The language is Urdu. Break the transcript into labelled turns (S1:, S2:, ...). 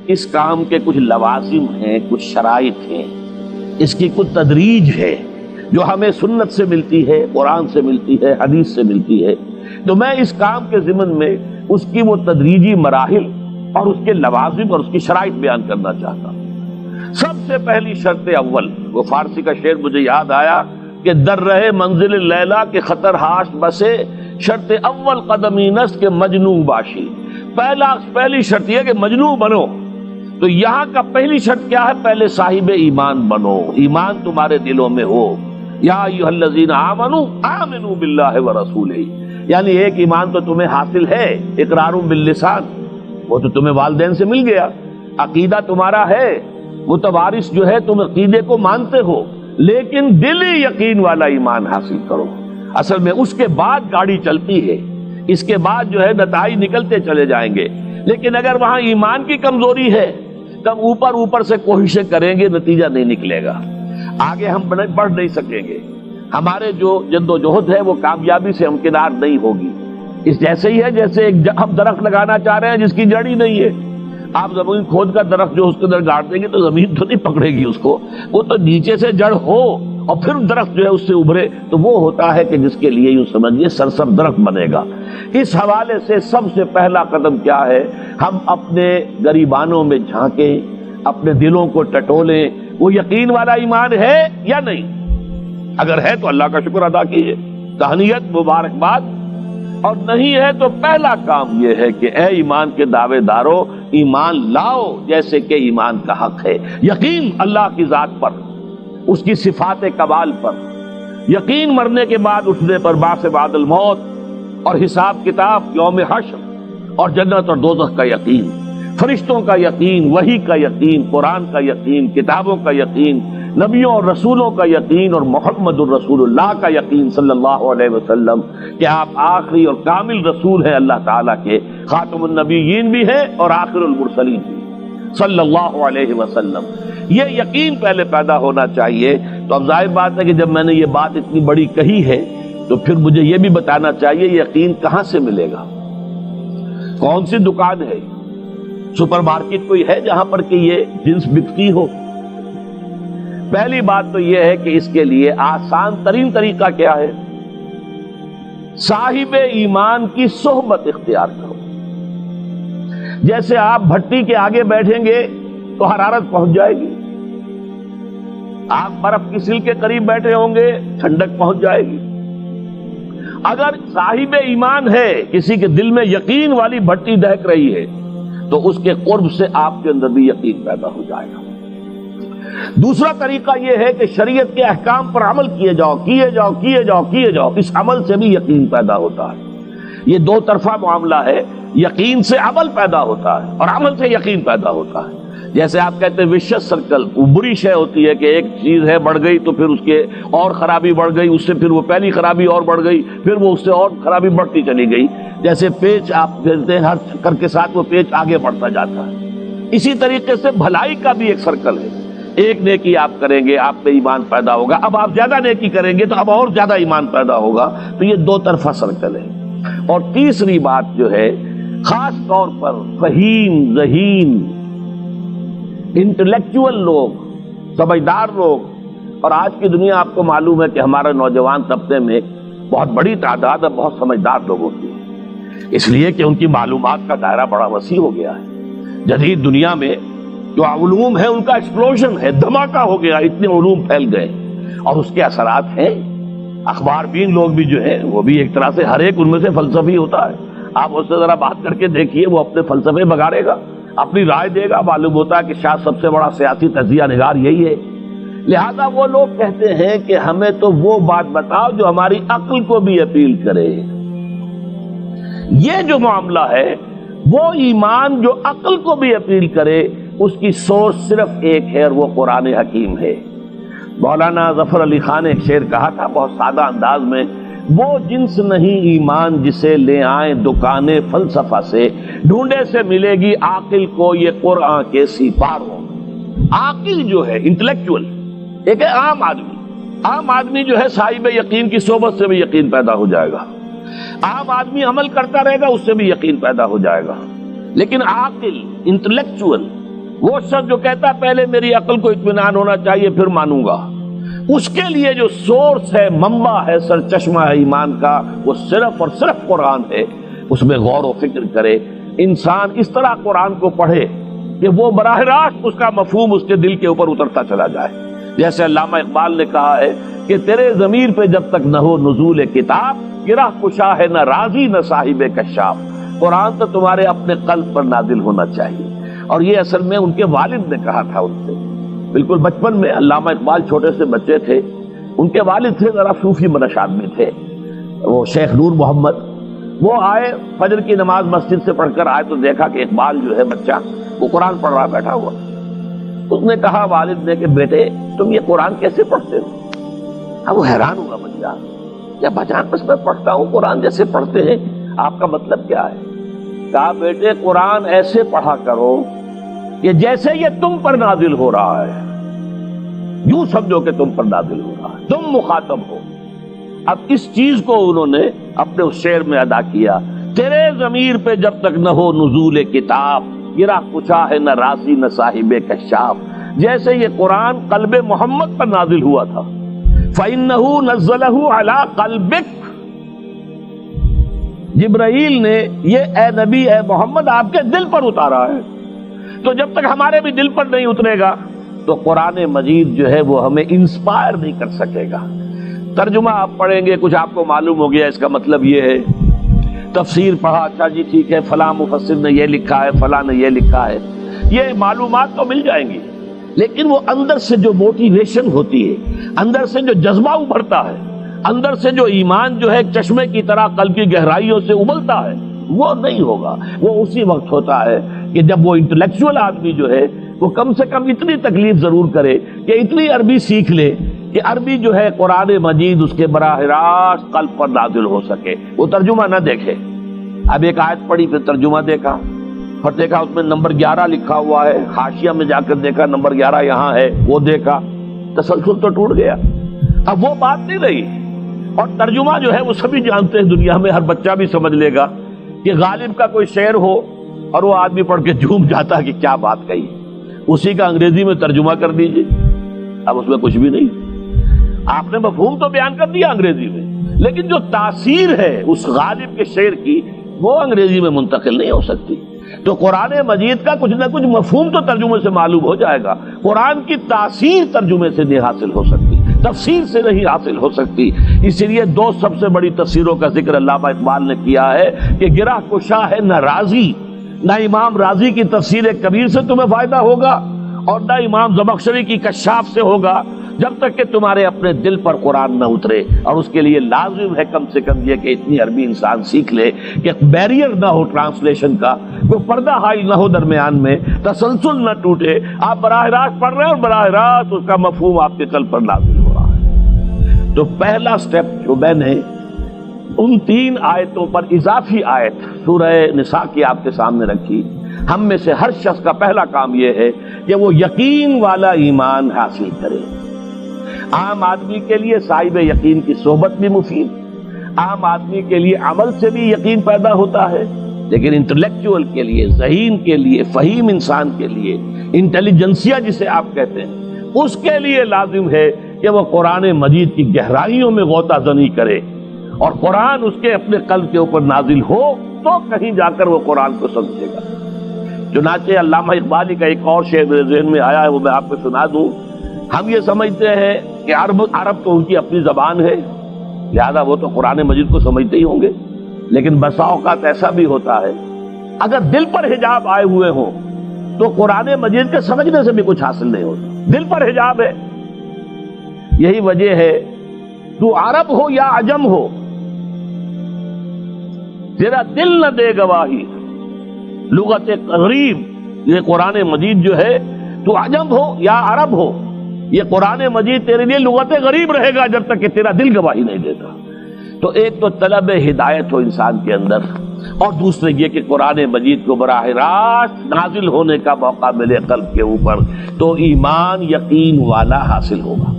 S1: اس کام کے کچھ لوازم ہیں، کچھ شرائط ہیں، اس کی کچھ تدریج ہے جو ہمیں سنت سے ملتی ہے، قرآن سے ملتی ہے، حدیث سے ملتی ہے۔ تو میں اس کام کے ضمن میں اس کی وہ تدریجی مراحل اور اس کے لوازم اور اس کی شرائط بیان کرنا چاہتا ہوں۔ سب سے پہلی شرط اول، وہ فارسی کا شعر مجھے یاد آیا کہ در رہے منزل لیلا کے خطر ہاش بسے، شرط اول قدمی نست کے مجنون باشی۔ پہلی شرط یہ کہ مجنون بنو۔ تو یہاں کا پہلی شرط کیا ہے؟ پہلے صاحب ایمان بنو، ایمان تمہارے دلوں میں ہو۔ یا ایھا الذین آمنوا آمنوا باللہ ورسولہ، یعنی ایک ایمان تو تمہیں حاصل ہے، اقرار باللسان، وہ تو تمہیں والدین سے مل گیا، عقیدہ تمہارا ہے، متوارث جو ہے تم عقیدے کو مانتے ہو، لیکن دلی یقین والا ایمان حاصل کرو۔ اصل میں اس کے بعد گاڑی چلتی ہے، اس کے بعد جو ہے نتائج نکلتے چلے جائیں گے، لیکن اگر وہاں ایمان کی کمزوری ہے تب اوپر سے کوششیں کریں گے، نتیجہ نہیں نکلے گا، آگے ہم بڑھ نہیں سکیں گے، ہمارے جو جد و جہد ہے وہ کامیابی سے ہمکنار نہیں ہوگی۔ اس جیسے ہی ہے جیسے ہم درخت لگانا چاہ رہے ہیں جس کی جڑ ہی نہیں ہے۔ آپ زمین کھود کا درخت جو اس کے اندر گاڑ دیں گے تو زمین تو نہیں پکڑے گی اس کو، وہ تو نیچے سے جڑ ہو اور پھر درخت جو ہے اس سے ابھرے، تو وہ ہوتا ہے کہ جس کے لیے یوں سمجھیے سرسبز درخت بنے گا۔ اس حوالے سے سب سے پہلا قدم کیا ہے؟ ہم اپنے گریبانوں میں جھانکیں، اپنے دلوں کو ٹٹولیں، وہ یقین والا ایمان ہے یا نہیں؟ اگر ہے تو اللہ کا شکر ادا کیجیے، تہنیت، مبارکباد، اور نہیں ہے تو پہلا کام یہ ہے کہ اے ایمان کے دعوے دارو، ایمان لاؤ جیسے کہ ایمان کا حق ہے۔ یقین اللہ کی ذات پر، اس کی صفات کمال پر، یقین مرنے کے بعد اٹھنے پر، بعث بعد الموت اور حساب کتاب، یوم حشر اور جنت اور دوزخ کا یقین، فرشتوں کا یقین، وحی کا یقین، قرآن کا یقین، کتابوں کا یقین، نبیوں اور رسولوں کا یقین، اور محمد الرسول اللہ کا یقین صلی اللہ علیہ وسلم کہ آپ آخری اور کامل رسول ہیں اللہ تعالیٰ کے، خاتم النبیین بھی ہیں اور آخر المرسلین بھی صلی اللہ علیہ وسلم۔ یہ یقین پہلے پیدا ہونا چاہیے۔ تو اب ظاہر بات ہے کہ جب میں نے یہ بات اتنی بڑی کہی ہے تو پھر مجھے یہ بھی بتانا چاہیے یقین کہاں سے ملے گا، کون سی دکان ہے، سپر مارکیٹ کوئی ہے جہاں پر کہ یہ جنس بکتی ہو؟ پہلی بات تو یہ ہے کہ اس کے لیے آسان ترین طریقہ کیا ہے؟ صاحب ایمان کی صحبت اختیار کرو۔ جیسے آپ بھٹی کے آگے بیٹھیں گے تو حرارت پہنچ جائے گی، آپ برف کی سل کے قریب بیٹھے ہوں گے ٹھنڈک پہنچ جائے گی۔ اگر صاحب ایمان ہے، کسی کے دل میں یقین والی بھٹی دہک رہی ہے، تو اس کے قرب سے آپ کے اندر بھی یقین پیدا ہو جائے گا۔ دوسرا طریقہ یہ ہے کہ شریعت کے احکام پر عمل کیے جاؤ، اس عمل سے بھی یقین پیدا ہوتا ہے۔ یہ دو طرفہ معاملہ ہے، یقین سے عمل پیدا ہوتا ہے اور عمل سے یقین پیدا ہوتا ہے۔ جیسے آپ کہتے ہیں وشیس سرکل، وہ بری شے ہوتی ہے کہ ایک چیز ہے بڑھ گئی تو پھر اس کے اور خرابی بڑھ گئی، اس سے پھر وہ پہلی خرابی اور بڑھ گئی، پھر وہ اس سے اور خرابی بڑھتی چلی گئی۔ جیسے پیچ آپ کہتے ہیں ہر چکر کے ساتھ وہ پیچ آگے بڑھتا جاتا ہے، اسی طریقے سے بھلائی کا بھی ایک سرکل ہے۔ ایک نیکی آپ کریں گے آپ میں ایمان پیدا ہوگا، اب آپ زیادہ نیکی کریں گے تو اب اور زیادہ ایمان پیدا ہوگا، تو یہ دو طرفہ سرکل ہے۔ اور تیسری بات جو ہے، خاص طور پر فہیم، ذہین، انٹلیکچوئل لوگ، سمجھدار لوگ، اور آج کی دنیا آپ کو معلوم ہے کہ ہمارے نوجوان طبقے میں بہت بڑی تعداد ہے بہت سمجھدار لوگوں کی، اس لیے کہ ان کی معلومات کا دائرہ بڑا وسیع ہو گیا ہے۔ جدید دنیا میں جو علوم ہے ان کا ایکسپلوژن ہے، دھماکہ ہو گیا، اتنے علوم پھیل گئے اور اس کے اثرات ہیں۔ اخبار بین لوگ بھی جو ہے وہ بھی ایک طرح سے ہر ایک ان میں سے فلسفی ہوتا ہے، آپ اس سے ذرا بات کر کے دیکھیے، وہ اپنے فلسفے بگاڑے گا، اپنی رائے دے گا، معلوم ہوتا ہے کہ شاید سب سے بڑا سیاسی تجزیہ نگار یہی ہے۔ لہذا وہ لوگ کہتے ہیں کہ ہمیں تو وہ بات بتاؤ جو ہماری عقل کو بھی اپیل کرے۔ یہ جو معاملہ ہے وہ ایمان جو عقل کو بھی اپیل کرے، اس کی سورس صرف ایک ہے اور وہ قرآن حکیم ہے۔ مولانا ظفر علی خان نے ایک شعر کہا تھا بہت سادہ انداز میں، وہ جنس نہیں ایمان جسے لے آئیں دکان فلسفہ سے، ڈھونڈے سے ملے گی عاقل کو یہ قرآن کے سپاروں۔ عاقل جو ہے انٹلیکچوئل، ایک ہے عام آدمی جو ہے صاحب یقین کی صحبت سے بھی یقین پیدا ہو جائے گا، عام آدمی عمل کرتا رہے گا اس سے بھی یقین پیدا ہو جائے گا، لیکن عاقل، انٹلیکچوئل، وہ شخص جو کہتا ہے پہلے میری عقل کو اطمینان ہونا چاہیے پھر مانوں گا، اس کے لیے جو سورس ہے، منبع ہے، سرچشمہ ہے ایمان کا، وہ صرف اور صرف قرآن ہے۔ اس میں غور و فکر کرے، انسان اس طرح قرآن کو پڑھے کہ وہ براہ راست اس کا مفہوم اس کے دل کے اوپر اترتا چلا جائے۔ جیسے علامہ اقبال نے کہا ہے کہ تیرے ضمیر پہ جب تک نہ ہو نزول کتاب، گرہ کشا ہے نہ راضی نہ صاحب کشاف۔ قرآن تو تمہارے اپنے قلب پر نازل ہونا چاہیے۔ اور یہ اصل میں ان کے والد نے کہا تھا ان سے، بالکل بچپن میں۔ علامہ اقبال چھوٹے سے بچے تھے، ان کے والد تھے ذرا صوفی منش آدمی تھے، وہ شیخ نور محمد۔ وہ آئے فجر کی نماز مسجد سے پڑھ کر آئے تو دیکھا کہ اقبال جو ہے بچہ وہ قرآن پڑھ رہا بیٹھا ہوا۔ اس نے کہا والد نے کہ بیٹے تم یہ قرآن کیسے پڑھتے ہو؟ اب وہ حیران ہوا بچہ، کیا بچان بس میں پڑھتا ہوں قرآن جیسے پڑھتے ہیں، آپ کا مطلب کیا ہے؟ کہا بیٹے قرآن ایسے پڑھا کرو کہ جیسے یہ تم پر نازل ہو رہا ہے، یوں سمجھو کہ تم پر نازل ہو رہا ہے، تم مخاطب ہو۔ اب اس چیز کو انہوں نے اپنے اس شعر میں ادا کیا، تیرے ضمیر پہ جب تک نہ ہو نزول کتاب، گرہ کچا ہے نہ راضی نہ صاحب کشاف۔ جیسے یہ قرآن قلب محمد پر نازل ہوا تھا، فَإِنَّهُ نَزَّلَهُ عَلَىٰ قَلْبِكَ، جبرائیل نے یہ اے نبی اے محمد آپ کے دل پر اتارا ہے۔ تو جب تک ہمارے بھی دل پر نہیں اترے گا تو قرآن مجید جو ہے وہ ہمیں انسپائر نہیں کر سکے گا۔ ترجمہ آپ پڑھیں گے، کچھ آپ کو معلوم ہو گیا اس کا مطلب یہ ہے، تفسیر پڑھا، اچھا جی ٹھیک ہے فلاں مفسر نے یہ لکھا ہے، فلاں نے یہ لکھا ہے، یہ معلومات تو مل جائیں گی، لیکن وہ اندر سے جو موٹیویشن ہوتی ہے، اندر سے جو جذبہ ابھرتا ہے، اندر سے جو ایمان جو ہے چشمے کی طرح قلب کی گہرائیوں سے ابلتا ہے، وہ نہیں ہوگا۔ وہ اسی وقت ہوتا ہے کہ جب وہ انٹلیکچوئل آدمی جو ہے وہ کم سے کم اتنی تکلیف ضرور کرے کہ اتنی عربی سیکھ لے کہ عربی جو ہے قرآن مجید اس کے براہ راست قلب پر نازل ہو سکے، وہ ترجمہ نہ دیکھے۔ اب ایک آیت پڑھی پھر ترجمہ دیکھا، پھر دیکھا اس میں نمبر 11 لکھا ہوا ہے، حاشیہ میں جا کر دیکھا نمبر 11 یہاں ہے، وہ دیکھا، تسلسل تو ٹوٹ گیا۔ اب وہ بات نہیں رہی۔ اور ترجمہ جو ہے وہ سبھی جانتے ہیں، دنیا میں ہر بچہ بھی سمجھ لے گا کہ غالب کا کوئی شعر ہو اور وہ آدمی پڑھ کے جھوم جاتا ہے کہ کیا بات کہی، اسی کا انگریزی میں ترجمہ کر دیجئے، اب اس میں کچھ بھی نہیں۔ آپ نے مفہوم تو بیان کر دیا انگریزی میں، لیکن جو تاثیر ہے اس غالب کے شعر کی وہ انگریزی میں منتقل نہیں ہو سکتی۔ تو قرآن مجید کا کچھ نہ کچھ مفہوم تو ترجمے سے معلوم ہو جائے گا، قرآن کی تاثیر ترجمے سے نہیں حاصل ہو سکتی، تفسیر سے نہیں حاصل ہو سکتی۔ اسی لیے دو سب سے بڑی تفسیروں کا ذکر علامہ اقبال نے کیا ہے کہ گرہ کشا ہے نہ راضی، نہ امام راضی کی تفسیر کبیر سے تمہیں فائدہ ہوگا اور نہ امام زمخشری کی کشاف سے ہوگا، جب تک کہ تمہارے اپنے دل پر قرآن نہ اترے۔ اور اس کے لیے لازم ہے کم سے کم یہ کہ اتنی عربی انسان سیکھ لے کہ بیریئر نہ ہو ٹرانسلیشن کا، کوئی پردہ حائل نہ ہو درمیان میں، تسلسل نہ ٹوٹے، آپ براہ راست پڑھ رہے ہیں اور براہ راست اس کا مفہوم آپ کے قلب پر نازل ہو رہا ہے۔ تو پہلا سٹیپ جو میں نے ان 3 آیتوں پر اضافی آیت سورہ نساء کی آپ کے سامنے رکھی، ہم میں سے ہر شخص کا پہلا کام یہ ہے کہ وہ یقین والا ایمان حاصل کرے۔ عام آدمی کے لیے صاحب یقین کی صحبت بھی مفید، عام آدمی کے لیے عمل سے بھی یقین پیدا ہوتا ہے، لیکن انٹلیکچوئل کے لیے، ذہین کے لیے، فہیم انسان کے لیے، انٹیلیجنسیا جسے آپ کہتے ہیں، اس کے لیے لازم ہے کہ وہ قرآن مجید کی گہرائیوں میں غوطہ زنی کرے اور قرآن اس کے اپنے قلب کے اوپر نازل ہو تو کہیں جا کر وہ قرآن کو سمجھے گا۔ چنانچہ علامہ اقبالی کا ایک اور شعر میرے ذہن میں آیا ہے، وہ میں آپ کو سنا دوں۔ ہم یہ سمجھتے ہیں کہ عرب تو ان کی اپنی زبان ہے، لہذا وہ تو قرآن مجید کو سمجھتے ہی ہوں گے، لیکن بسا اوقات ایسا بھی ہوتا ہے اگر دل پر حجاب آئے ہوئے ہوں تو قرآن مجید کے سمجھنے سے بھی کچھ حاصل نہیں ہوتا، دل پر حجاب ہے۔ یہی وجہ ہے تو عرب ہو یا عجم ہو، تیرا دل نہ دے گواہی، لغت غریب، یہ قرآن مجید جو ہے تو عجم ہو یا عرب ہو، یہ قرآن مجید تیرے لیے لغت غریب رہے گا جب تک کہ تیرا دل گواہی نہیں دیتا۔ تو ایک تو طلب ہدایت ہو انسان کے اندر، اور دوسرے یہ کہ قرآن مجید کو براہ راست نازل ہونے کا موقع ملے قلب کے اوپر، تو ایمان یقین والا حاصل ہوگا۔